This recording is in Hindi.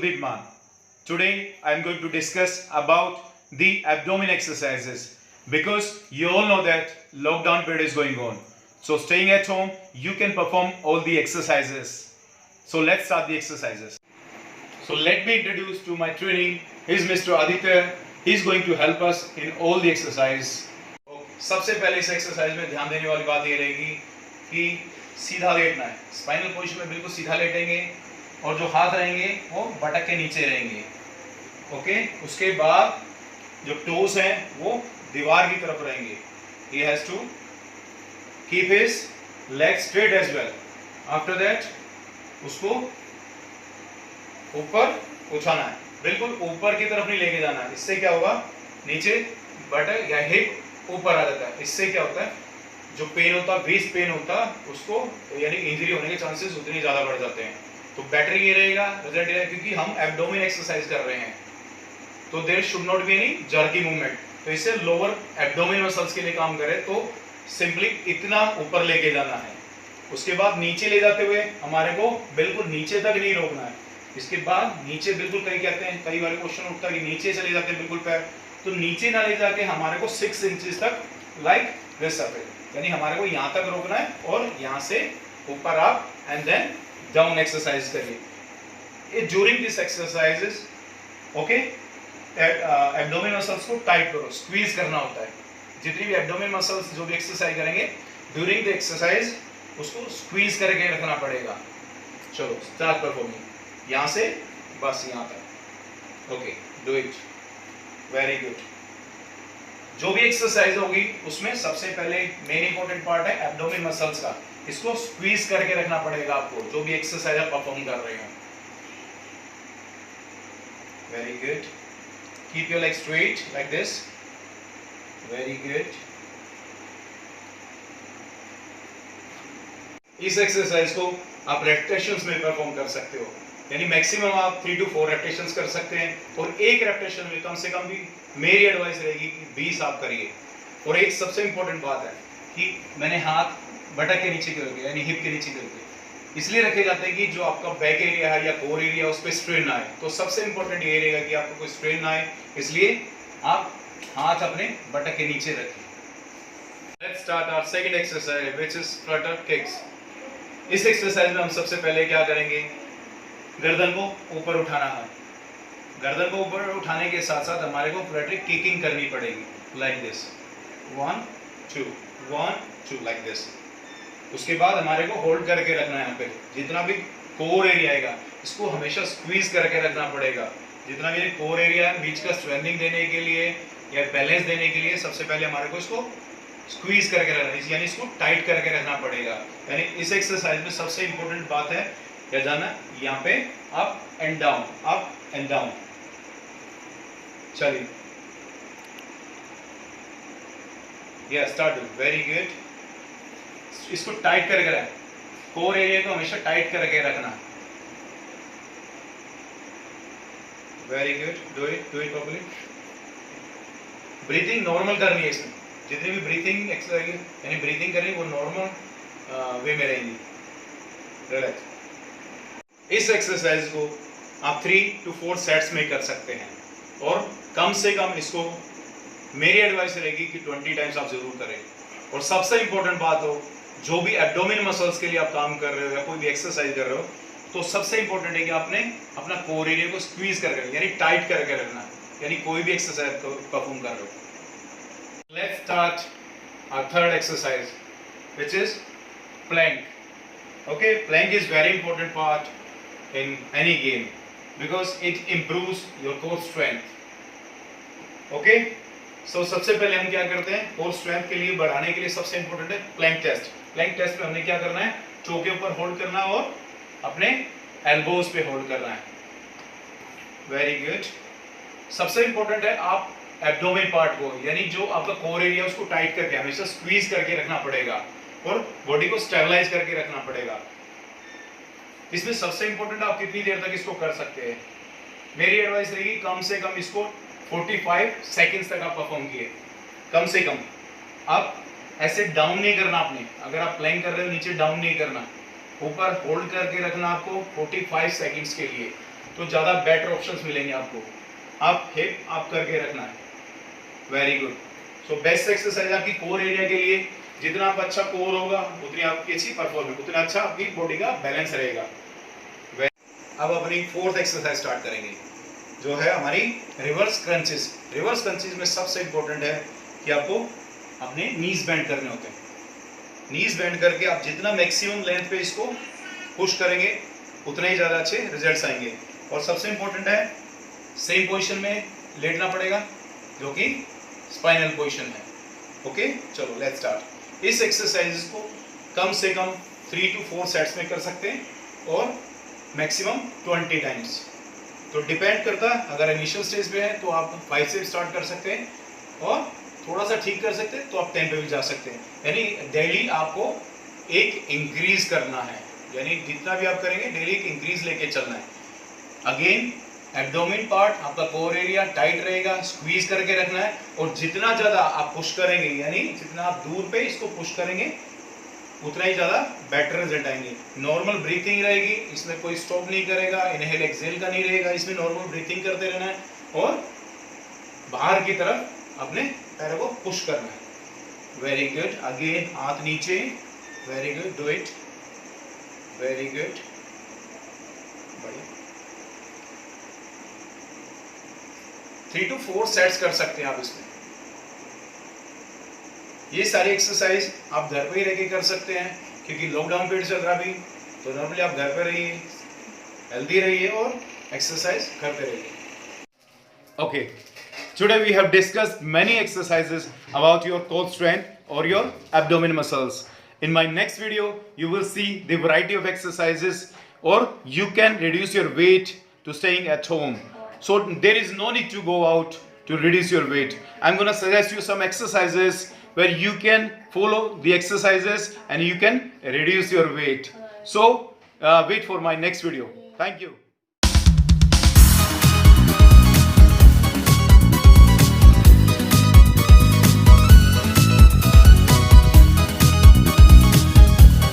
Sudeep Man. Today I am going to discuss about the abdomen exercises because you all know that lockdown period is going on. So staying at home, you can perform all the exercises. So let's start the exercises. So let me introduce to my training. He is Mr. Aditya. He is going to help us in all the exercise. सबसे पहले इस एक्सरसाइज में ध्यान देने वाली बात ये रहेगी कि सीधा लेटना है. स्पाइनल पोजीशन में बिल्कुल सीधा लेटेंगे और जो हाथ रहेंगे वो बटक के नीचे रहेंगे. ओके, उसके बाद जो टोस हैं वो दीवार की तरफ रहेंगे. He has to keep his leg straight as well. After that उसको ऊपर उठाना है, बिल्कुल ऊपर की तरफ नहीं लेके जाना है. इससे क्या होगा, नीचे बटक या हिप ऊपर आ जाता है. इससे क्या होता है, जो पेन होता है, वेस्ट पेन होता है, उसको यानी इंजरी होने के चांसेस उतने ज़्यादा बढ़ जाते हैं. तो बेटर ये रहेगा, रिजल्ट ये रहेगा, क्योंकि हम एब्डोमेन एक्सरसाइज कर रहे हैं तो there should not be any jerky movement. तो इससे लोअर एब्डोमेन मसल्स के लिए काम करे तो सिंपली इतना ऊपर लेके जाना है. उसके बाद नीचे ले जाते हुए हमारे को बिल्कुल नीचे तक नहीं रोकना है. इसके बाद नीचे बिल्कुल, कई कहते हैं, कई बार क्वेश्चन उठता है कि नीचे चले जाते हैं बिल्कुल पैर, तो नीचे ना ले जाके हमारे को 6 इंचेस तक लाइक दिस सफेद, यानी हमारे को यहाँ तक रोकना है और यहाँ से ऊपर आप एंड देन डाउन एक्सरसाइज करिए. During this exercises okay, abdomen muscles को टाइट करो, स्क्वीज करना होता है. जितनी भी एब्डोमेन मसल्स जो भी एक्सरसाइज करेंगे ड्यूरिंग द एक्सरसाइज उसको स्क्वीज करके रखना पड़ेगा. चलो स्टार्ट परफॉर्मिंग. यहाँ से बस यहाँ तक. Okay, do it. Very good. जो भी एक्सरसाइज होगी उसमें सबसे पहले मेन इंपॉर्टेंट पार्ट है एब्डोमेन मसल्स का. इसको स्क्वीज करके रखना पड़ेगा आपको, जो भी एक्सरसाइज आप परफॉर्म कर रहे हो. Very good. Keep your leg straight like this. Very good. इस एक्सरसाइज को आप रेपिटेशंस में परफॉर्म कर सकते हो, यानी मैक्सिमम आप 3 to 4 रेपिटेशंस कर सकते हैं. और एक रेपिटेशन में कम से कम भी मेरी एडवाइस रहेगी कि 20 आप करिए. और एक सबसे इंपॉर्टेंट बात है कि मैंने हाथ बटक के नीचे कर दिया, यानी हिप के नीचे कर दिया, इसलिए रखे जाते हैं कि जो आपका बैक एरिया है या कोर एरिया उस पर स्ट्रेन ना आए. तो सबसे इंपॉर्टेंट ये रहेगा कि आपको कोई स्ट्रेन ना आए, इसलिए आप हाथ अपने बटक के नीचे रखें. Let's start our second exercise which is flutter kicks. इस एक्सरसाइज में हम सबसे पहले क्या करेंगे, गर्दन को ऊपर उठाना है. गर्दन को ऊपर उठाने के साथ साथ हमारे को फ्लटर किकिंग करनी पड़ेगी लाइक दिस. 1 2 1 2 like this. उसके बाद हमारे को होल्ड करके रखना है. यहाँ पे जितना भी कोर एरिया आएगा इसको हमेशा स्क्वीज करके रखना पड़ेगा. जितना भी कोर एरिया है, बीच का स्ट्रेंथनिंग देने के लिए या बैलेंस देने के लिए सबसे पहले हमारे को इसको स्क्वीज करके रखना है, यानी इसको टाइट करके रखना पड़ेगा. यानी इस एक्सरसाइज में सबसे इंपॉर्टेंट बात है क्या जाना, यहाँ पे up and down, up and down. चलिए या स्टार्ट. Very good. इसको टाइट करके रखें, कोर एरिया को हमेशा टाइट करके रखना. Very good. Do it properly. Breathing normal करनी है इसमें. जितनी भी ब्रीथिंग एक्सरसाइज यानी ब्रीथिंग करनी वो नॉर्मल वे में रहेंगी. रिलैक्स. इस एक्सरसाइज को आप 3 to 4 सेट्स में कर सकते हैं और कम से कम इसको मेरी एडवाइस रहेगी कि 20 टाइम्स आप जरूर करें. और सबसे इंपॉर्टेंट बात हो, जो भी एब्डोमेन मसल्स के लिए आप काम कर रहे हो या कोई भी एक्सरसाइज कर रहे हो, तो सबसे इंपॉर्टेंट है कि आपने अपना कोर एरिया को स्क्वीज करके यानी टाइट करके रखना है, यानी कोई भी एक्सरसाइज को परफॉर्म कर रहे हो. Let's start our third exercise which is plank. Okay, plank is very important part in any game because it improves your core strength. Okay, so सबसे पहले हम क्या करते हैं, core strength के लिए बढ़ाने के लिए सबसे important है plank test. plank test में हमने क्या करना है, चौके ऊपर होल्ड करना और अपने एल्बोज पे होल्ड करना है. Very good. सबसे इंपॉर्टेंट है आप एब्डोमेन पार्ट को, यानी जो आपका कोर एरिया उसको टाइट करके हमेशा स्क्वीज करके रखना पड़ेगा और बॉडी को स्टेबलाइज करके रखना पड़ेगा. इसमें सबसे इंपॉर्टेंट आप कितनी देर तक इसको कर सकते हैं. मेरी एडवाइस रहेगी कम से कम इसको 45 सेकंड्स तक आप परफॉर्म किए, कम से कम. आप ऐसे डाउन नहीं करना आपने, अगर आप प्लैंक कर रहे हो नीचे डाउन नहीं करना, ऊपर होल्ड करके रखना आपको 45 सेकंड्स के लिए. तो ज़्यादा बेटर ऑप्शंस मिलेंगे आपको। आप हिप आप करके रखना है, very good. So best exercise आपकी कोर एरिया के लिए, जितना आप अच्छा कोर होगा उतनी आपकी अच्छी परफॉर्मेंस, उतना अच्छा आपकी बॉडी का बैलेंस रहेगा। अब अपनी फोर्थ एक्सरसाइज स्टार्ट करेंगे, जो है हमारी रिवर्स क्रंचेस। रिवर्स क्रंचेस में सबसे इंपॉर्टेंट है कि आपको अपने नीज बेंड करने होते हैं। नीज बेंड करके आप जितना मैक्सिमम लेंथ पे इसको पुश करेंगे उतने ही ज़्यादा अच्छे रिजल्ट्स आएंगे। और सबसे इंपॉर्टेंट है सेम पोजीशन में लेटना पड़ेगा, जो कि स्पाइनल पोजीशन है। ओके, चलो लेट्स स्टार्ट। इस एक्सरसाइज को कम से कम 3 to 4 सेट्स में कर सकते हैं और मैक्सिमम 20 टाइम्स। तो डिपेंड करता है, अगर इनिशियल स्टेज पे है तो आप 5 से स्टार्ट कर सकते हैं और थोड़ा सा ठीक कर सकते हैं तो आप 10 पे भी जा सकते हैं। यानी डेली आपको एक इंक्रीज करना है, यानी जितना भी आप करेंगे डेली एक इंक्रीज लेके चलना है। अगेन एब्डोमेन पार्ट आपका कोर एरिया टाइट रहेगा, स्क्वीज करके रखना है और जितना ज़्यादा आप पुश करेंगे, यानी जितना आप दूर पे इसको पुश करेंगे उतना ही ज़्यादा बेटर रिजल्ट आएंगे। नॉर्मल ब्रीथिंग रहेगी, इसमें कोई स्टॉप नहीं करेगा, इनहेल एक्सेल का नहीं रहेगा, इसमें नॉर्मल ब्रीथिंग करते रहना है और बाहर की तरफ अपने पैरों को पुश करना है। वेरी गुड, अगेन हाथ नीचे, very good, do it, very good, बढ़िया। 3 to 4 सेट्स कर सकते हैं आप इसमें। ये सारी एक्सरसाइज आप घर पे ही रह के कर सकते हैं, क्योंकि लॉकडाउन पीरियड चल रहा अभी, तो नॉर्मली आप घर पे रहिए, हेल्दी रहिए और एक्सरसाइज करते रहिए। Okay, today we have discussed many exercises about your core strength और your abdomen muscles. In my next video, you will see the variety of exercises, or you can reduce your weight to staying at home. So there is no need to go out to reduce your weight. I'm going to suggest you some exercises where you can follow the exercises and you can reduce your weight. So wait for my next video. Thank you.